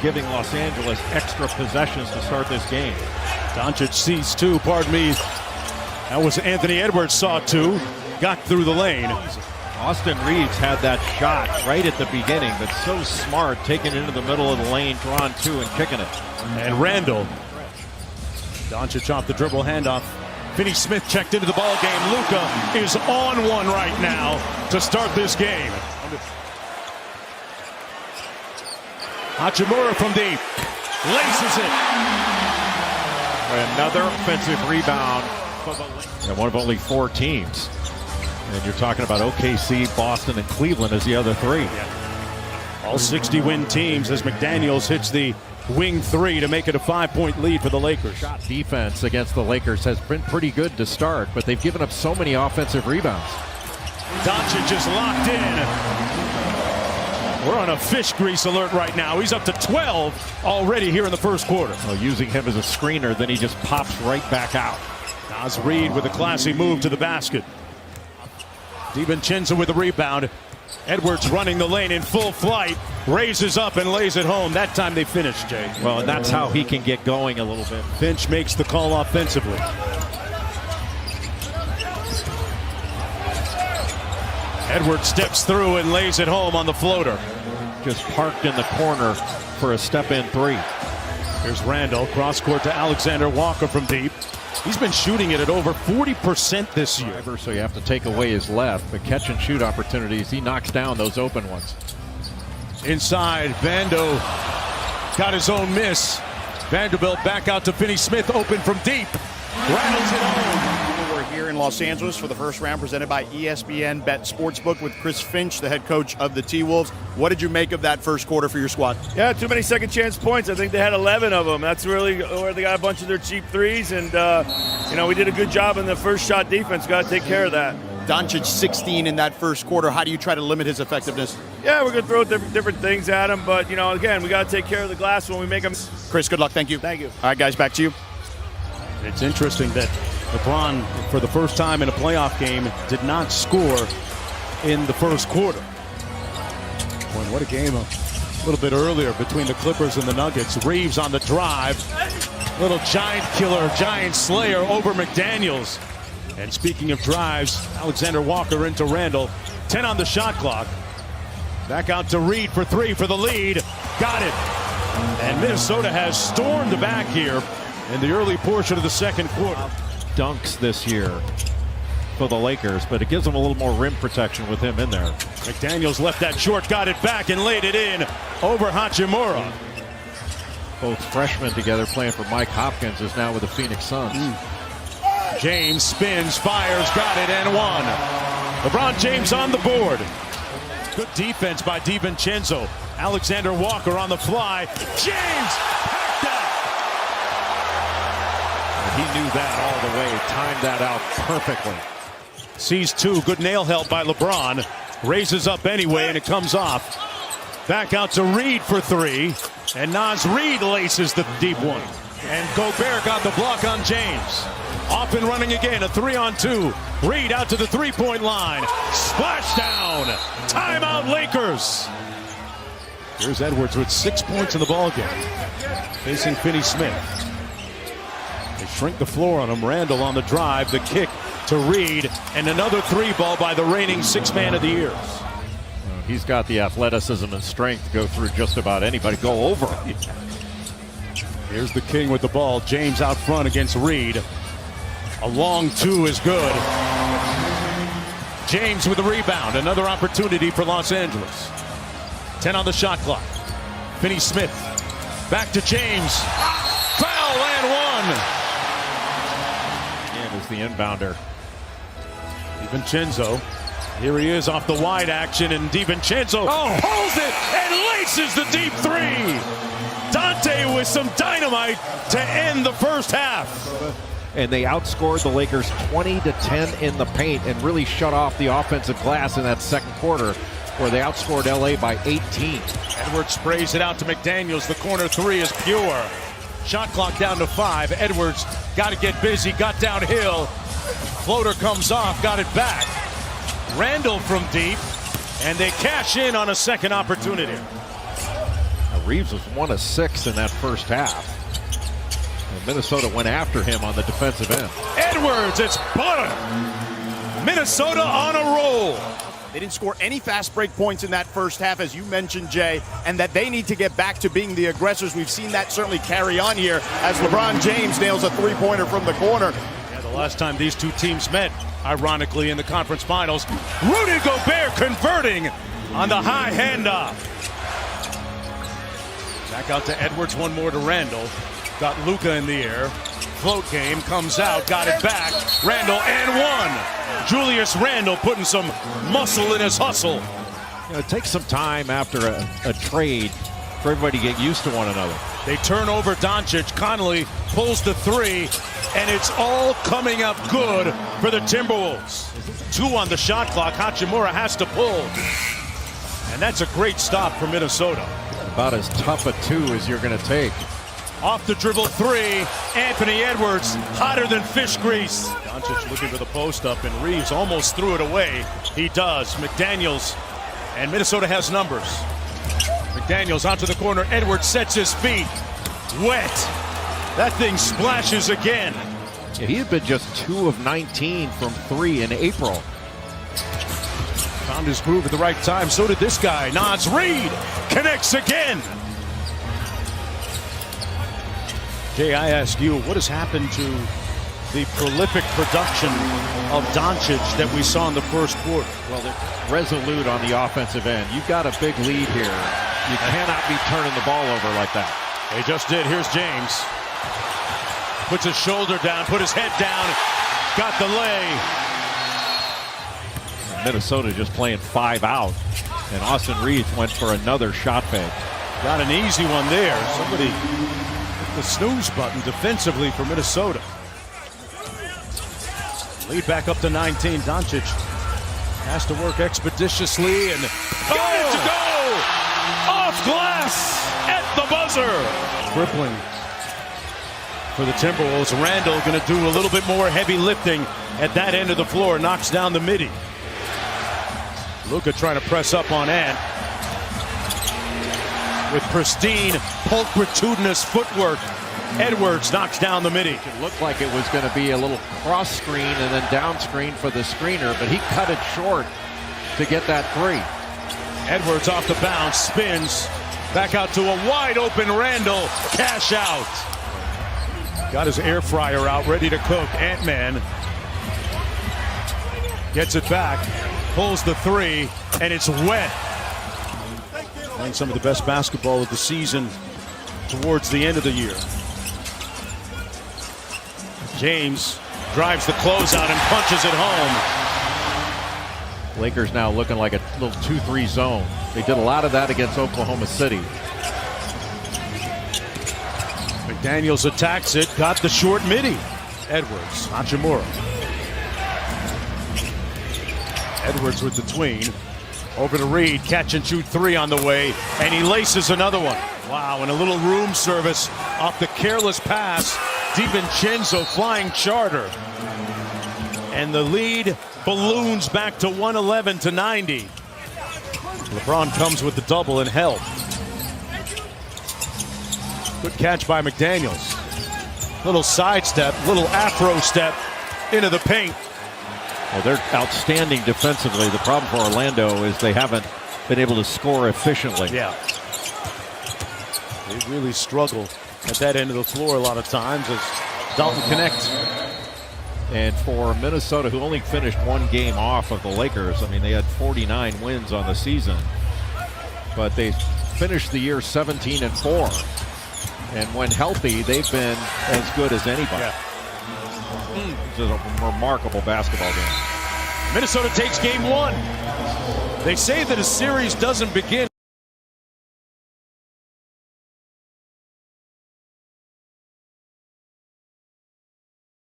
giving Los Angeles extra possessions to start this game. Doncic sees two, pardon me. That was Anthony Edwards, saw two, got through the lane. Austin Reeves had that shot right at the beginning, but so smart, taking it into the middle of the lane, drawing two and kicking it. And Randall. Doncic off the dribble handoff. Finney Smith checked into the ball game. Luka is on one right now to start this game. Hachimura from deep. Laces it. Another offensive rebound. And one of only 4 teams. And you're talking about OKC, Boston, and Cleveland as the other 3. Yeah. All 60-win teams as McDaniels hits the wing 3 to make it a 5-point lead for the Lakers. Shot defense against the Lakers has been pretty good to start, but they've given up so many offensive rebounds. Doncic is locked in. We're on a fish grease alert right now. He's up to 12 already here in the first quarter. Well, using him as a screener, then he just pops right back out. Naz Reid with a classy move to the basket. DiVincenzo with the rebound. Edwards running the lane in full flight. Raises up and lays it home. That time they finished, Jay. Well, and that's how he can get going a little bit. Finch makes the call offensively. Edwards steps through and lays it home on the floater. Just parked in the corner for a step-in 3. Here's Randall, cross court to Alexander Walker from deep. He's been shooting it at over 40% this year. So you have to take away his left, but catch and shoot opportunities, he knocks down those open ones. Inside, Vando got his own miss. Vanderbilt back out to Finney Smith, open from deep. Rattles it home. We're here in Los Angeles for the first round presented by ESPN Bet Sportsbook with Chris Finch, the head coach of the T-Wolves. What did you make of that first quarter for your squad? Yeah, too many second chance points. I think they had 11 of them. That's really where they got a bunch of their cheap threes. And, we did a good job in the first shot defense. Got to take care of that. Doncic 16 in that first quarter. How do you try to limit his effectiveness? Yeah, we're going to throw different things at him. But, again, we got to take care of the glass when we make them. Chris, good luck. Thank you. Thank you. All right, guys, back to you. It's interesting that LeBron, for the first time in a playoff game, did not score in the first quarter. Boy, what a game a little bit earlier between the Clippers and the Nuggets. Reeves on the drive. Little giant killer, giant slayer over McDaniels. And speaking of drives, Alexander Walker into Randall. 10 on the shot clock. Back out to Reed for 3 for the lead. Got it. And Minnesota has stormed back here in the early portion of the second quarter. Dunks this year for the Lakers, but it gives them a little more rim protection with him in there. McDaniels left that short, got it back and laid it in over Hachimura. Both freshmen together playing for Mike Hopkins is now with the Phoenix Suns. James spins, fires, got it, and one. LeBron James on the board. Good defense by DiVincenzo. Alexander Walker on the fly. James packed that. He knew that all the way, timed that out perfectly. Sees 2, good nail help by LeBron. Raises up anyway, and it comes off. Back out to Reed for 3. And Naz Reid laces the deep one. And Gobert got the block on James. Off and running again, a 3-on-2. Reed out to the three-point line. Splash down. Timeout Lakers. Here's Edwards with 6 points in the ballgame. Facing Finney Smith. They shrink the floor on him. Randall on the drive. The kick to Reed. And another 3-ball by the reigning 6th man of the year. He's got the athleticism and strength to go through just about anybody. Go over. Here's the King with the ball. James out front against Reed. A long 2 is good. James with the rebound. Another opportunity for Los Angeles. 10 on the shot clock. Finney Smith. Back to James. Foul and 1. Again is the inbounder. DiVincenzo. Here he is off the wide action, and DiVincenzo pulls it and laces the deep 3. Dante with some dynamite to end the first half. And they outscored the Lakers 20-10 in the paint and really shut off the offensive glass in that second quarter, where they outscored LA by 18. Edwards sprays it out to McDaniels. The corner 3 is pure. Shot clock down to 5. Edwards got to get busy, got downhill. Floater comes off, got it back. Randall from deep, and they cash in on a second opportunity. Reeves was 1 of 6 in that first half. And Minnesota went after him on the defensive end. Edwards, it's butter. Minnesota on a roll. They didn't score any fast break points in that first half, as you mentioned, Jay, and that they need to get back to being the aggressors. We've seen that certainly carry on here as LeBron James nails a three-pointer from the corner. Yeah, the last time these two teams met, ironically, in the conference finals, Rudy Gobert converting on the high handoff. Back out to Edwards, one more to Randall. Got Luka in the air. Float game, comes out, got it back. Randall and one. Julius Randall putting some muscle in his hustle. You know, it takes some time after a trade for everybody to get used to one another. They turn over Doncic. Connolly pulls the three, and it's all coming up good for the Timberwolves. 2 on the shot clock. Hachimura has to pull. And that's a great stop for Minnesota. About as tough a 2 as you're going to take. Off the dribble 3, Anthony Edwards, hotter than fish grease. Doncic looking for the post up, and Reeves almost threw it away. He does. McDaniels, and Minnesota has numbers. McDaniels onto the corner. Edwards sets his feet. Wet. That thing splashes again. Yeah, he had been just 2 of 19 from 3 in April. Found his groove at the right time. So did this guy. Naz Reid connects again. Jay, I ask you, what has happened to the prolific production of Doncic that we saw in the first quarter? Well, they're resolute on the offensive end. You've got a big lead here. You cannot be turning the ball over like that. They just did. Here's James. Puts his shoulder down, put his head down, got the lay. Minnesota just playing 5 out. And Austin Reeves went for another shot fake. Got an easy one there. Somebody hit the snooze button defensively for Minnesota. Lead back up to 19. Doncic has to work expeditiously and got it to go! Off glass at the buzzer. Crippling for the Timberwolves. Randall going to do a little bit more heavy lifting at that end of the floor. Knocks down the midi. Luka trying to press up on Ant. With pristine, pulchritudinous footwork, Edwards knocks down the midi. It looked like it was going to be a little cross screen and then down screen for the screener, but he cut it short to get that 3. Edwards off the bounce, spins, back out to a wide open Randall, cash out. Got his air fryer out, ready to cook. Ant-Man gets it back, pulls the 3, and it's wet. Playing some of the best basketball of the season towards the end of the year. James drives the closeout and punches it home. Lakers now looking like a little 2-3 zone. They did a lot of that against Oklahoma City. McDaniels attacks it, got the short midi. Edwards, Hachimura. Edwards with the tween. Over to Reed, catch and shoot 3 on the way, and he laces another one. Wow, and a little room service off the careless pass. DiVincenzo flying charter. And the lead balloons back to 111-90. LeBron comes with the double and help. Good catch by McDaniels. Little sidestep, little afro step into the paint. Well, they're outstanding defensively. The problem for Orlando is they haven't been able to score efficiently. Yeah. They really struggle at that end of the floor a lot of times as Dalton connects. And for Minnesota, who only finished 1 game off of the Lakers, I mean, they had 49 wins on the season. But they finished the year 17-4. And when healthy, they've been as good as anybody. Yeah. It's a remarkable basketball game. Minnesota takes game 1. They say that a series doesn't begin